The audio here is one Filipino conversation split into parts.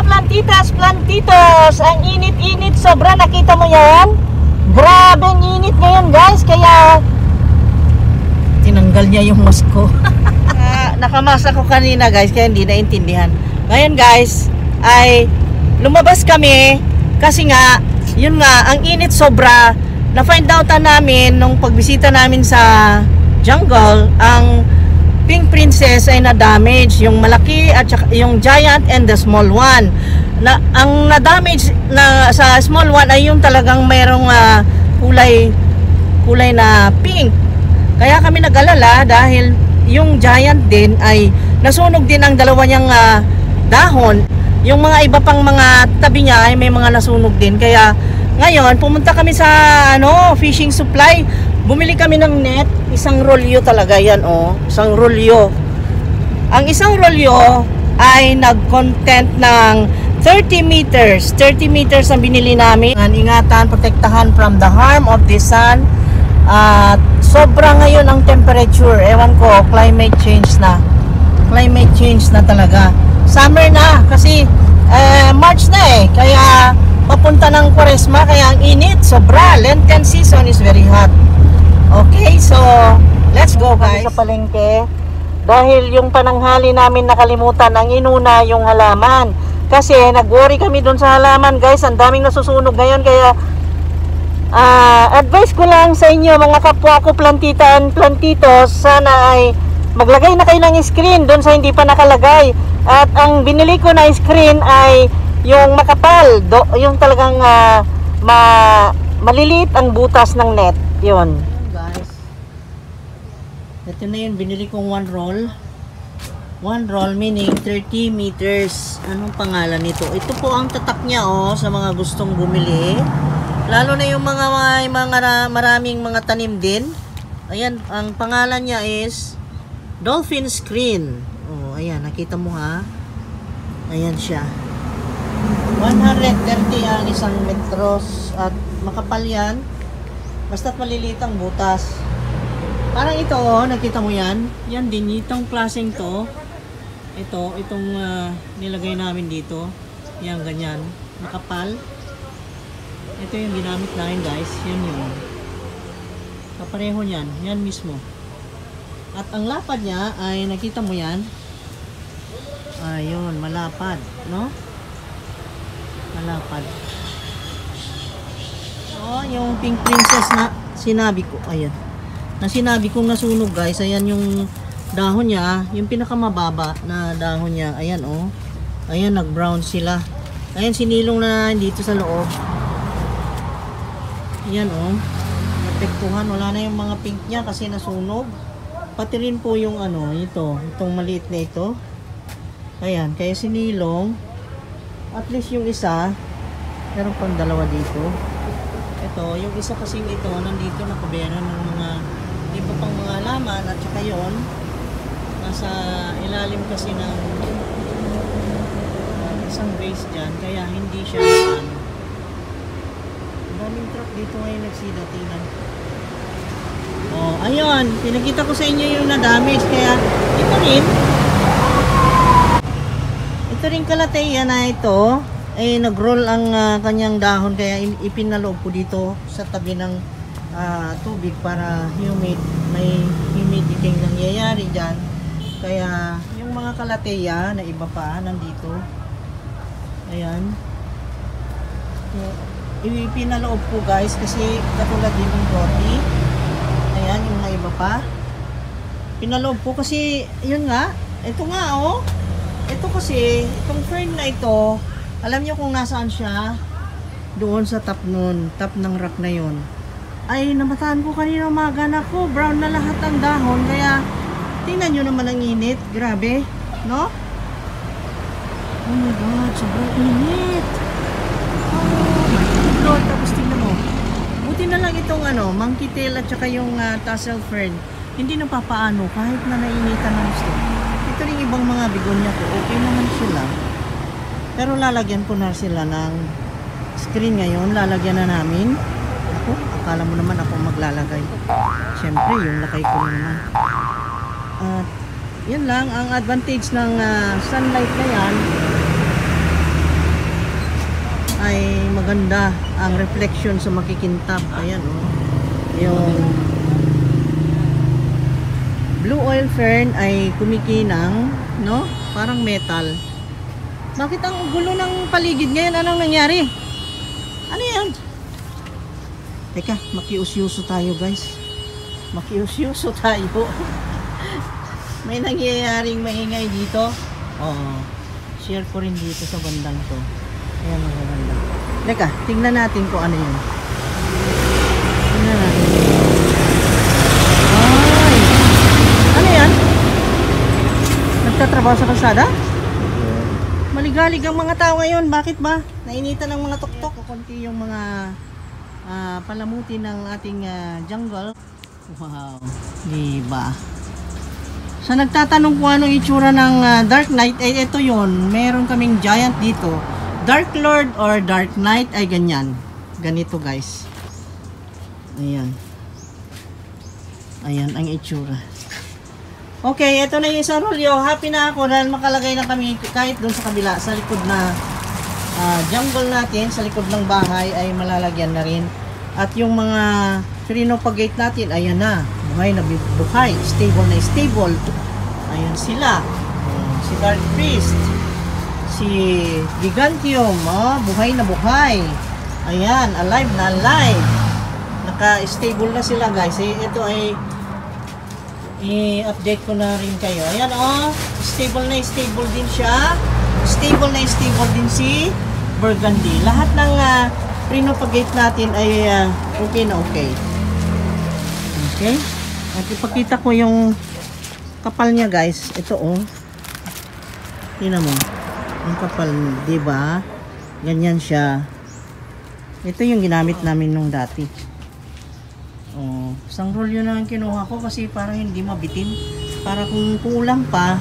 plantitas, plantitos. Ang init-init sobra, nakita mo yan? Grabe ang init ngayon guys, kaya tinanggal niya yung mask ko. Nakamasa ko kanina guys, kaya hindi naintindihan. Ngayon guys, ay lumabas kami kasi nga, yun nga, ang init sobra. Na-find out namin nung pagbisita namin sa jungle, ang Pink Princess ay na-damage, yung malaki at saka, yung giant and the small one. Ang na-damage na sa small one ay yung talagang mayroong kulay na pink. Kaya kami nag-alala dahil yung giant din ay nasunog din ang dalawa niyang dahon. Yung mga iba pang mga tabi niya ay may mga nasunog din. Kaya ngayon pumunta kami sa fishing supply. Bumili kami ng net, isang rolyo talaga yan, isang rolyo. Ang isang rolyo ay nag-content ng 30 meters. 30 meters ang binili namin. Ingatan, protektahan from the harm of the sun. At sobra ngayon ang temperature. Ewan ko, climate change na. Climate change na talaga. Summer na kasi March na kaya papunta ng Quaresma, kaya ang init, sobra. Lenten season is very hot. Okay, so let's go guys sa palengke. Dahil yung pananghali namin nakalimutan, ang inuna yung halaman. Kasi nag-worry kami dun sa halaman guys, ang daming nasusunog ngayon. Kaya advice ko lang sa inyo mga kapwa ko plantitan, plantitos, sana ay maglagay na kayo ng screen dun sa hindi pa nakalagay. At ang binili ko na screen ay yung makapal, yung talagang maliliit ang butas ng net. Yun guys, ito na yun, binili kong 1 roll. 1 roll meaning 30 meters. Anong pangalan nito? Ito po ang tatak niya sa mga gustong bumili. Lalo na yung mga maraming mga tanim din. Ayan, ang pangalan niya is Dolphin Screen. Ayan, nakita mo ha. Ayan siya. 130 ang isang metros at makapal yan. Basta't maliliit ang butas. Parang ito nakita mo yan? Yan din, itong klaseng to. Itong nilagay namin dito. Yan, ganyan. Makapal. Ito yung ginamit namin guys. Yan yun. Kapareho niyan. Yan mismo. At ang lapad niya ay nakita mo yan. Ayun, malapad. No? Malapad. Yung Pink Princess na sinabi ko. Ayan. Na sinabi kong nasunog guys. Ayan yung dahon niya. Yung pinakamababa na dahon niya. Ayan Ayan, nag-brown sila. Ayan, sinilong na dito sa loob. Ayan napektuhan. Wala na yung mga pink niya kasi nasunog. Pati rin po yung itong maliit na ito. Ayan, kaya sinilong. At least yung isa, meron pang dalawa dito. Ito, yung isa kasing ito, nandito nakabera ng mga iba pang mga laman. At saka yun, nasa ilalim kasi ng isang base dyan. Kaya hindi siya daming truck dito ngayon nagsidatingan. Ayun, pinakita ko sa inyo yung na-damage. Kaya ito rin kalateya na ito ay nag-roll ang kanyang dahon, kaya ipinaloob ko dito sa tabi ng tubig para may humidity nangyayari dyan. Kaya yung mga kalateya na iba pa nandito. Ayan, ipinaloob ko guys kasi katulad din ng Brody. Ayan, yung mga iba pa pinaloob ko kasi yun nga, ito nga ito kasi, itong fern na ito, alam nyo kung nasaan siya? Doon sa top ng rock na yun. Ay, namataan ko kanina umaga na ko, brown na lahat ang dahon, kaya tingnan nyo naman ang init, grabe, no? Oh my God, sobrang init. Lord, tapos tingnan mo. Buti na lang itong monkey tail at saka yung tassel fern, hindi napapaano kahit na nainitan ng gusto. Ito rin ibang mga bigonya ko, okay naman sila. Pero lalagyan ko na sila ng screen ngayon. Lalagyan na namin. Ako, akala mo naman ako maglalagay. Siyempre, yung lakay ko naman. At yan lang, ang advantage ng sunlight na yan. maganda ang reflection sa makikintab. Ayan, oh. Yung blue oil fern ay kumikinang, no? Parang metal. Bakit ang gulo ng paligid ngayon? Anong nangyari? Ano yan? Teka, makiusyuso tayo, guys. Makiusyuso tayo. May nangyayaring maingay dito. Oo. Share ko rin dito sa bandang to. Ayan, mga banda. Teka, tingnan natin kung ano yun. Tingnan natin. Ay! Ano yan? Nagtatrabaho sa kalsada? Maligalig ang mga tao ngayon. Bakit ba? Nainitan ng mga tuktok. Kunti yung mga palamuti ng ating jungle. Wow. Diba? Sa nagtatanong kung anong itsura ng Dark Knight, ay ito yun. Meron kaming giant dito. Dark Lord or Dark Knight ay ganyan. Ganito, guys. Ayan. Ayan ang itsura. Okay, ito na yung isang rolyo. Happy na ako dahil makalagay na kami kahit doon sa kabila, sa likod na jungle natin, sa likod ng bahay ay malalagyan na rin. At yung mga pinopagate natin, ayan na. Buhay na buhay. Stable na stable. Ayan sila. Si Dark Beast. Si Gigantium. Buhay na buhay. Ayan, alive na alive. Naka-stable na sila, guys. Ito ay i-update ko na rin kayo. Ayan, stable na stable din siya. Stable na stable din si Burgundy. Lahat ng pinopagate natin ay okay na okay. Okay? At ipakita ko yung kapal niya, guys. Ito, tingnan mo. Yung kapal, diba? Ganyan siya. Ito yung ginamit namin nung dati. Isang rolyo na ang kinuha ko kasi para hindi mabitin. Para kung kulang pa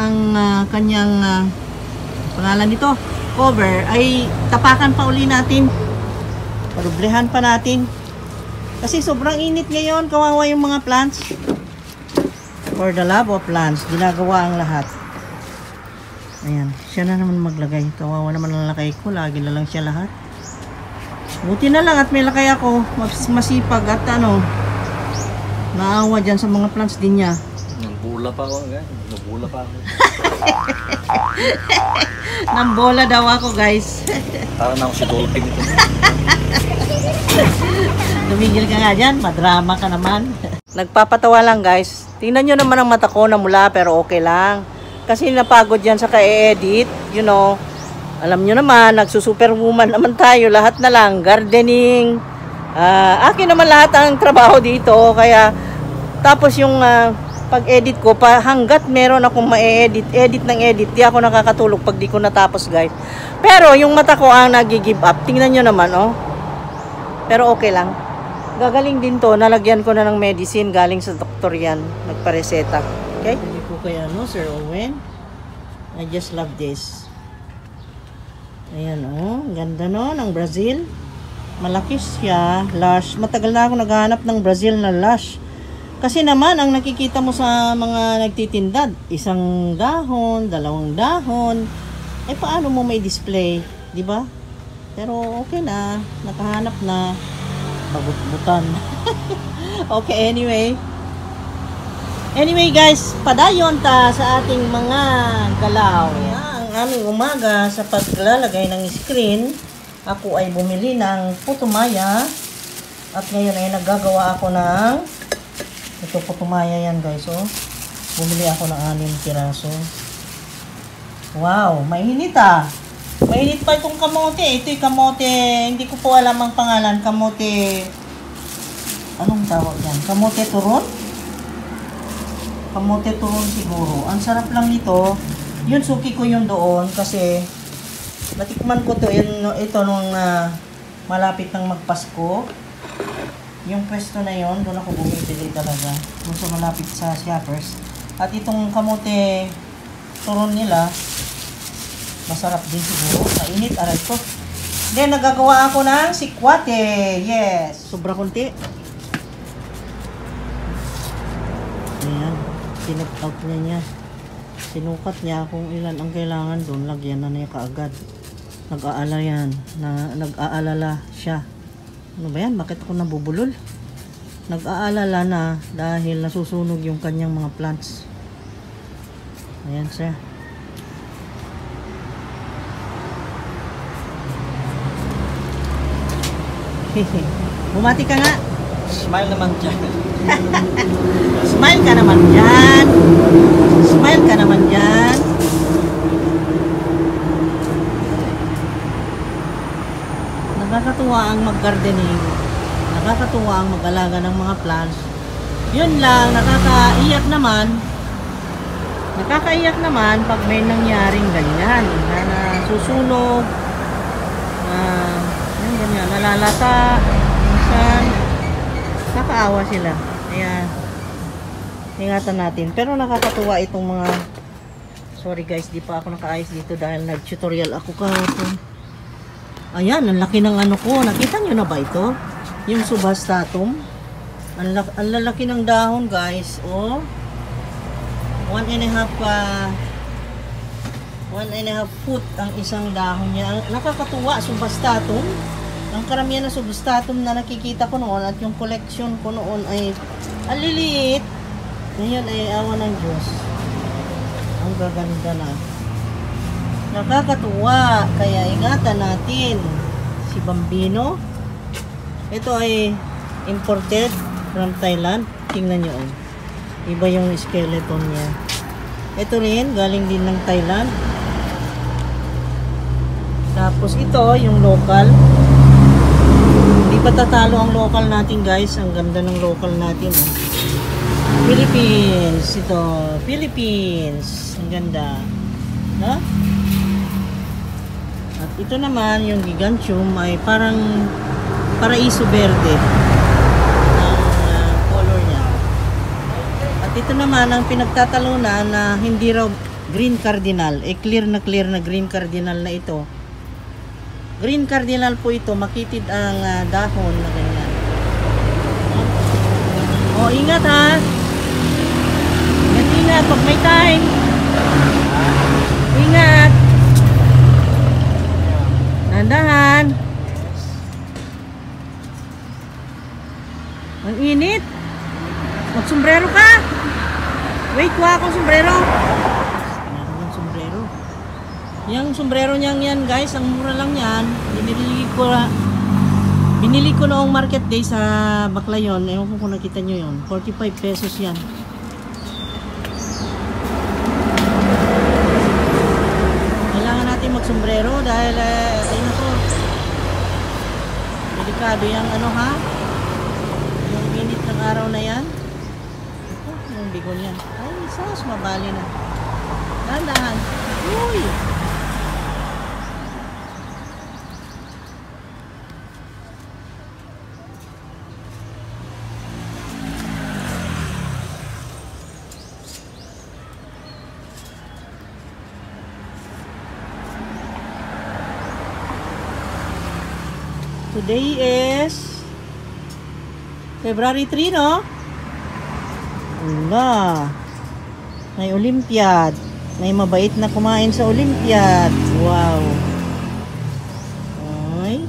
ang kanyang pangalan nito, cover, ay tapakan pa uli natin. Parublehan pa natin. Kasi sobrang init ngayon, kawawa yung mga plants. For the love of plants, ginagawa ang lahat. Ayan, siya na naman maglagay. Kawawa naman ang lakay ko, lagi na lang siya lahat. Buti na lang at may lakay ako, masipag at naawa dyan sa mga plants din niya. Nambula pa ako, guys. Nambula pa ako. Nambola daw ako, guys. Parang ako si Dolphin ito. Tumigil ka nga dyan, madrama ka naman. Nagpapatawa lang, guys. Tingnan nyo naman ang mata ko na mula, pero okay lang. Kasi napagod yan sa ka-edit, you know. Alam nyo naman, nagsusuperwoman naman tayo, lahat na lang, gardening. Akin naman lahat ang trabaho dito, kaya tapos yung pag-edit ko, hanggat meron akong edit ng edit, di ako nakakatulog pag di ko natapos, guys. Pero yung mata ko ang nag-give up, tingnan nyo naman, pero okay lang. Gagaling din to, nalagyan ko na ng medicine, galing sa doktor yan, nagpareseta. Okay? Hindi po kaya, Sir Owen? I just love this. Ayan, ganda ng Brazil. Malaki siya, lush. Matagal na ako naghahanap ng Brazil na lush. Kasi naman, ang nakikita mo sa mga nagtitindad, isang dahon, dalawang dahon, paano mo may display, di ba? Pero okay na, nakahanap na, bagut-butan. Okay, anyway. Anyway, guys, padayon ta sa ating mga galaw. Ang aming umaga sa paglalagay ng screen, ako ay bumili ng putumaya at ngayon ay naggagawa ako ng ito putumaya yan, guys. Bumili ako ng 6 piraso. Wow, mainit mainit pa itong kamote. Ito'y kamote, hindi ko po alam ang pangalan. Kamote, anong tawag yan? Kamote turon? Kamote turon siguro. Ang sarap lang nito. Yun, suki ko yun doon kasi natikman ko to ito nung malapit ng magpasko. Yung pwesto na yon, doon ako bumibili talaga. Doon sa malapit sa Shoppers. At itong kamote turon nila, masarap din siguro. Mainit, aray ko. Then, nagagawa ako ng sikwate. Yes. Sobra konti. Ayan. Pinag-out niya. Sinukat niya kung ilan ang kailangan doon. Lagyan na niya kaagad. Nag-aalala yan. Nag-aalala siya. Ano ba yan? Bakit ako nabubulol? Nag-aalala na dahil nasusunog yung kanyang mga plants. Ayan siya. Bumati ka nga. Smile naman dyan. Smile ka naman dyan. Smile ka naman dyan. Nakakatuwa ang mag-gardening. Nakakatuwa ang mag-alaga ng mga plants. Yun lang, nakakaiyak naman. Nakakaiyak naman pag may nangyaring ganyan. Na susunog. Yung ganyan, nalalata. Minsan, nakakaawa sila. Kaya, ingatan natin. Pero nakakatuwa itong mga... Sorry guys, di pa ako nakaayos dito dahil nag-tutorial ako kahapon. Ayan, ang laki ng ano ko. Nakita nyo na ba ito? Yung subhastatum. Ang lalaki ng dahon guys. Oh. 1.5 foot ang isang dahon niya. Nakakatuwa, subhastatum. Ang karamihan ng subhastatum na nakikita ko noon at yung collection ko noon ay ang liliit. Ngayon ay awa ng Diyos. Ang gaganda na. Nakakatuwa. Kaya ingatan natin. Si Bambino. Ito ay imported from Thailand. Tingnan nyo. Iba yung skeleton niya. Ito rin, galing din ng Thailand. Tapos ito, yung local. Hindi pa tatalo ang local natin guys. Ang ganda ng local natin. Oh. Philippines. Ito, Philippines. Ang ganda. No? At ito naman, yung gigantium ay parang paraiso verde. Ang color niya. At ito naman ang pinagtatalunan na hindi raw green cardinal. Clear na green cardinal na ito. Green cardinal po ito. Makitid ang dahon na ganyan. O, ingat ha. Ingat pag may time. Ingat. Nandahan. Ang init. Magsombrero ka. Wait, kuha akong sombrero. Ang sombrero. Yung sombrero niyang yan guys, ang mura lang yan. Binili ko noong market day sa Baclayon. Ewan ko kung nakita nyo yun. 45 pesos yan. Kailangan natin magsombrero dahil ayun ako. Delikado yung ano ha. Yung init ng araw na yan. Ito, yung bigon yan. Ay, sas, mabali na. Dahan-dahan. Uy! Today is February 3, no? Wala. May Olympiad. May mabait na kumain sa Olympiad. Wow. Ay.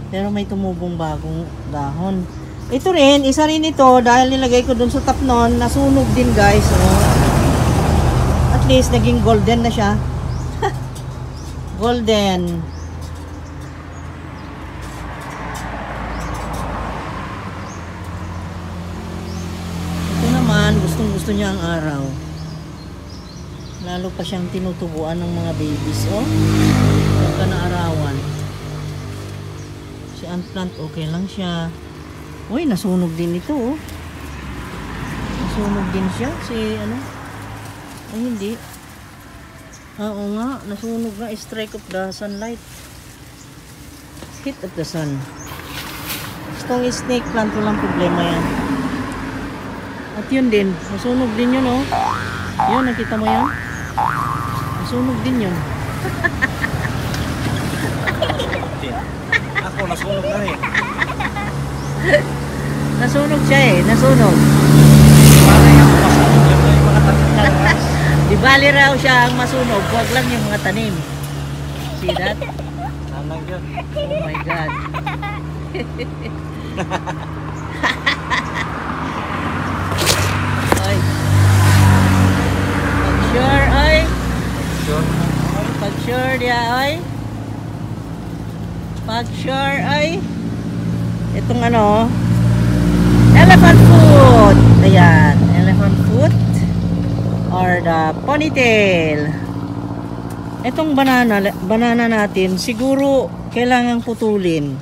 Pero may tumubong bagong dahon. Ito rin, isa rin ito dahil nilagay ko dun sa tapnon. Nasunog din guys. Oh. At least naging golden na siya. Golden. Gustong-gusto niya ang araw. Lalo pa siyang tinutubuan ng mga babies. Oh, huwag ka na arawan. Si Antplant okay lang siya. Uy, nasunog din ito. Oh. Nasunog din siya. Si ano? Ay, hindi. Oo nga, nasunog nga. Strike of the sunlight. Heat of the sun. Itong snake plant, walang problema yan. At yun din, nasunog din yun, oh. Yun, nakita mo yan? Nasunog din yun. Ako, nasunog na rin. Nasunog siya eh, nasunog. Parang ako masunog lang na yung mga tanim na ras. Di bali raw siya ang masunog, huwag lang yung mga tanim. Si see that? Sanang yun. Oh my God. Ay. Pag sure, ay. Sure. Pag sure dia, ay. Pag sure, ay. Itong ano, elephant foot. Ayan, elephant foot or the ponytail. Itong banana natin, siguro kailangang putulin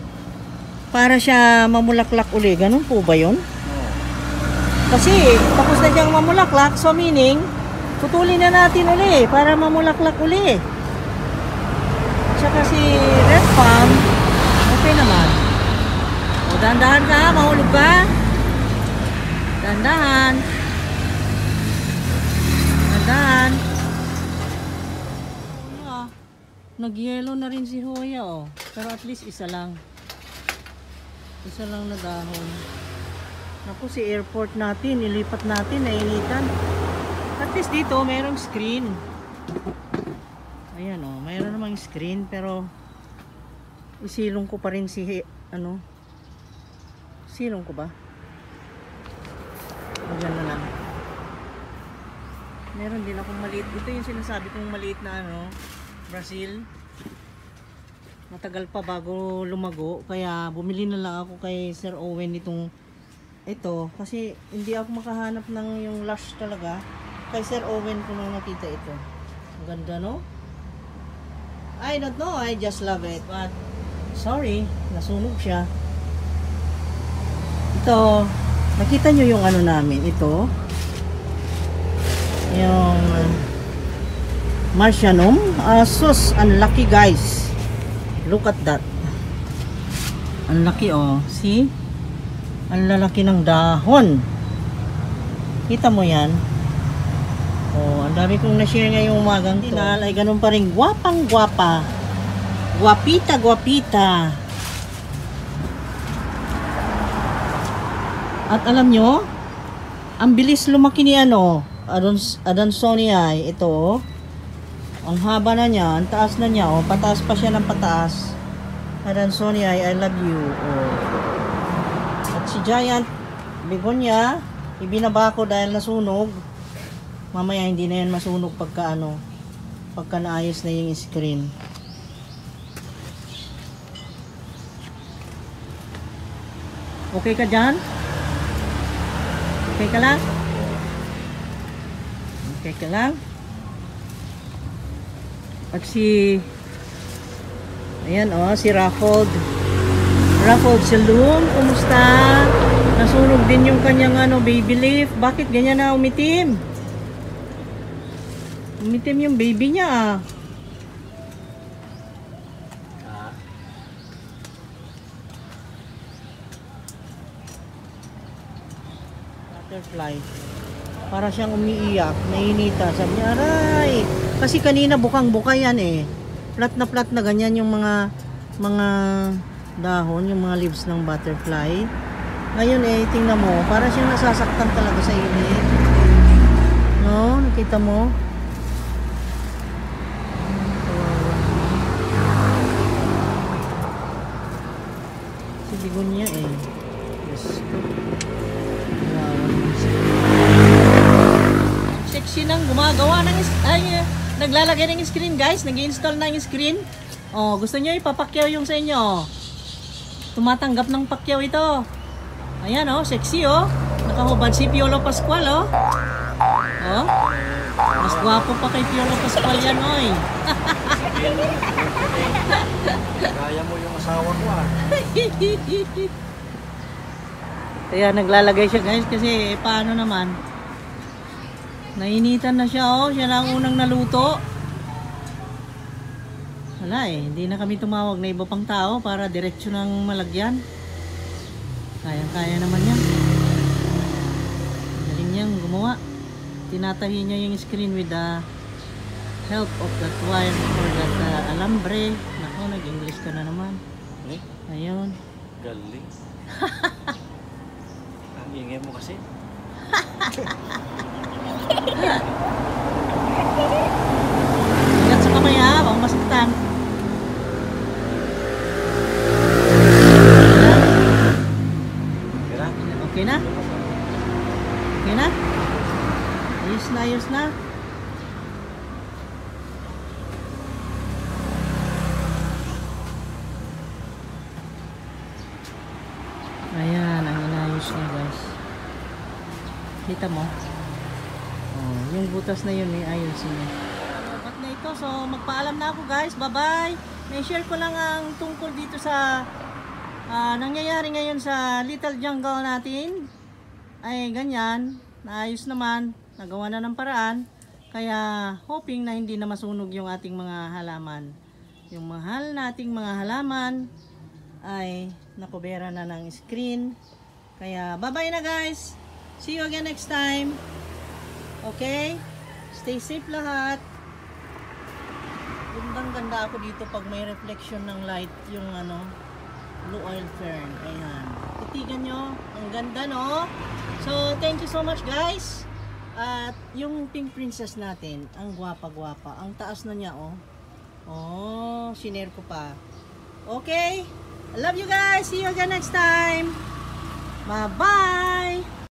para siya mamulaklak uli. Ganun po ba yun? Kasi tapos na siyang mamulaklak, so meaning putulin na natin uli para mamulaklak uli. Tsaka si red palm, okay naman. O, dahan-dahan ka, mahulog ka. Dahan-dahan. Dahan-dahan. Nag-yellow na rin si Hoya, oh. Pero at least isa lang. Isa lang na dahon. Naku, si airport natin, ilipat natin, nainitan. At least dito, mayroong screen. Ayan, oh. Mayroon namang screen, pero isilong ko pa rin si, ano, silong ko ba? Ayan na lang. Meron din akong maliit. Ito yung sinasabi kong maliit na, ano, Brazil. Matagal pa bago lumago, kaya bumili na lang ako kay Sir Owen itong ito kasi hindi ako makahanap ng yung lush talaga. Kay Sir Owen ko nang nakita ito. Ang ganda, no? I don't know, I just love it, but sorry, nasunog siya. Ito, nakita nyo yung ano namin, ito yung Marcianum. Sus, unlucky guys. Look at that. Unlucky, oh. See? Ang lalaki ng dahon. Kita mo yan? Oh, ang dami kong na-share ngayong umagang to. Ay ganun pa rin. Gwapang gwapa. Gwapita, gwapita. At alam nyo, ang bilis lumaki ni ano, Adansonii. Ito, oh. Ang haba na niya, ang taas na niya, oh, pataas pa siya ng pataas. Adansonii, I love you. Oh. At si Giant Begonia, ibinaba ko dahil nasunog. Mamaya hindi na yan masunog pagka ano, pagka naayos na yung screen. Okay ka dyan? Okay ka lang? Okay ka lang? At si ayan, oh, si Raffled Saloon, kumusta? Nasunog din yung kanyang ano, baby leaf. Bakit ganyan na umitim? Umitim yung baby niya, ah. Butterfly. Para siyang umiiyak, nainita. Sabi niya, aray! Kasi kanina bukang-buka yan, eh. Plat na ganyan yung mga dahon, yung mga leaves ng butterfly. Ngayon, eh, tingnan mo, para siyang nasasaktan talaga sa init. No? Nakita mo? Si Begonia, eh. Yes. Sexy nang gumagawa ng naglalagay ng screen, guys. Nag-install na yung screen. Oh, gusto niyo ipapakyaw yung sa inyo. Tumatanggap ng pakyaw ito. Ayan, oh, sexy, oh. Nakahubad si Piolo Pascual, oh. Oh. Mas gwapo pa kay Piolo Pascual yan, oy. Kaya mo yung asawa ko, ah. Kaya naglalagay siya, guys, kasi paano naman? Nainitan na siya, oh. Siya na ang unang naluto. Wala, eh. Hindi na kami tumawag na iba pang tao para diretsyo ng malagyan. Kaya naman yan. Galing niyang gumawa. Tinatahi niya yung screen with the help of that wire or that alambre. Nako, nag-English ka na naman. Eh? Ayun. Galing. Ang ingay mo kasi. Ingat sa kamay, ha. Baka masaktan. kita mo. Oh, yung butas na yun ayusin mo. Ba't na ito? So magpaalam na ako guys. Bye-bye. May-share ko lang ang tungkol dito sa nangyayari ngayon sa Little Jungle natin. Ay ganyan, naayos naman, nagawa na ng paraan. Kaya hoping na hindi na masunog yung ating mga halaman. Yung mahal nating mga halaman ay nakubera na ng screen. Kaya bye-bye na guys. See you again next time. Okay? Stay safe lahat. Gandang-ganda ako dito pag may reflection ng light yung blue oil fern. Ayan. Titigan nyo. Ang ganda, no? So, thank you so much, guys. At yung pink princess natin, ang gwapa-gwapa. Ang taas na niya, oh. Oh, sinare ko pa. Okay? I love you guys. See you again next time. Bye-bye.